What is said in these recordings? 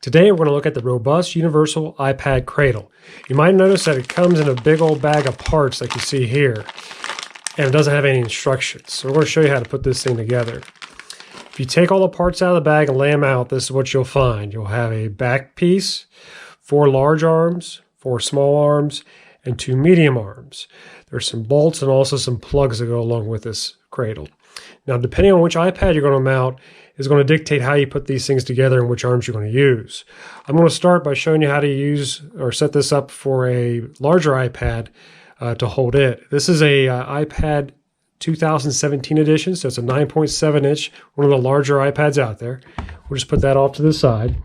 Today we're going to look at the robust universal iPad cradle. You might notice that it comes in a big old bag of parts like you see here, and it doesn't have any instructions. So we're going to show you how to put this thing together. If you take all the parts out of the bag and lay them out, this is what you'll find. You'll have a back piece, 4 large arms, 4 small arms, and 2 medium arms. There's some bolts and also some plugs that go along with this cradle. Now, depending on which iPad you're going to mount is going to dictate how you put these things together and which arms you're going to use. I'm going to start by showing you how to use or set this up for a larger iPad to hold it. This is a iPad 2017 edition, so it's a 9.7 inch, one of the larger iPads out there. We'll just put that off to the side.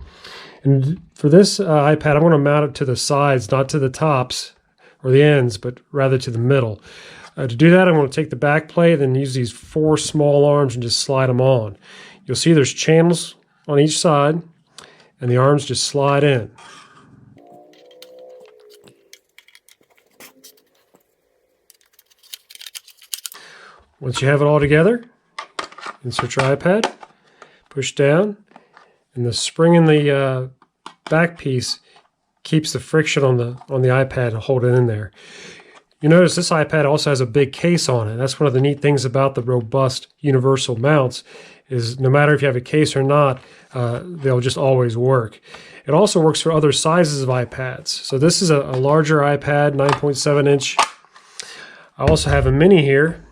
And for this iPad, I'm going to mount it to the sides, not to the tops or the ends, but rather to the middle. To do that, I'm going to take the back plate and use these 4 small arms and just slide them on. You'll see there's channels on each side, and the arms just slide in. Once you have it all together, insert your iPad, push down, and the spring in the back piece keeps the friction on the iPad and hold it in there. You notice this iPad also has a big case on it. That's one of the neat things about the robust universal mounts is no matter if you have a case or not, they'll just always work. It also works for other sizes of iPads. So this is a larger iPad, 9.7 inch. I also have a mini here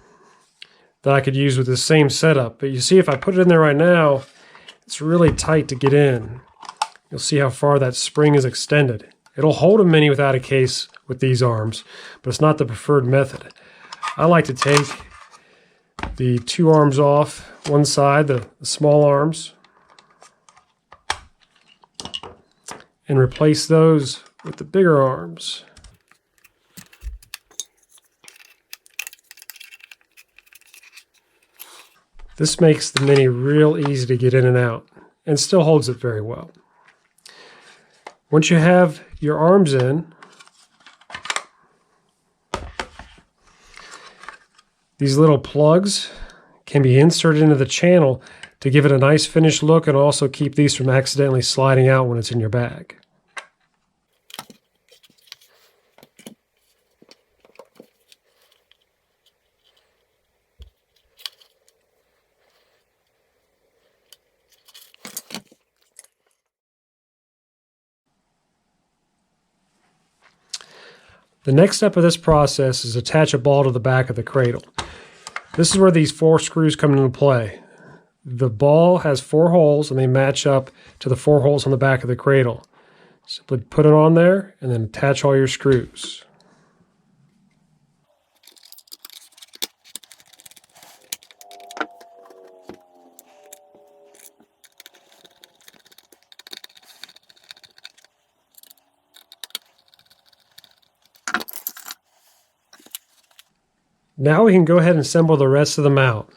that I could use with the same setup. But you see if I put it in there right now, it's really tight to get in. You'll see how far that spring is extended. It'll hold a mini without a case with these arms, but it's not the preferred method. I like to take the 2 arms off one side, the small arms, and replace those with the bigger arms. This makes the mini real easy to get in and out and still holds it very well. Once you have your arms in, these little plugs can be inserted into the channel to give it a nice finished look and also keep these from accidentally sliding out when it's in your bag. The next step of this process is attach a ball to the back of the cradle. This is where these 4 screws come into play. The ball has 4 holes and they match up to the 4 holes on the back of the cradle. Simply put it on there and then attach all your screws. Now we can go ahead and assemble the rest of the mount.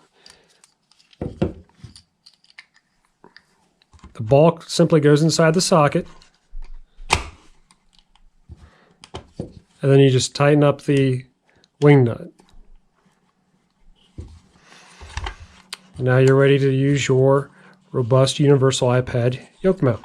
The ball simply goes inside the socket, and then you just tighten up the wing nut. Now you're ready to use your robust universal iPad yoke mount.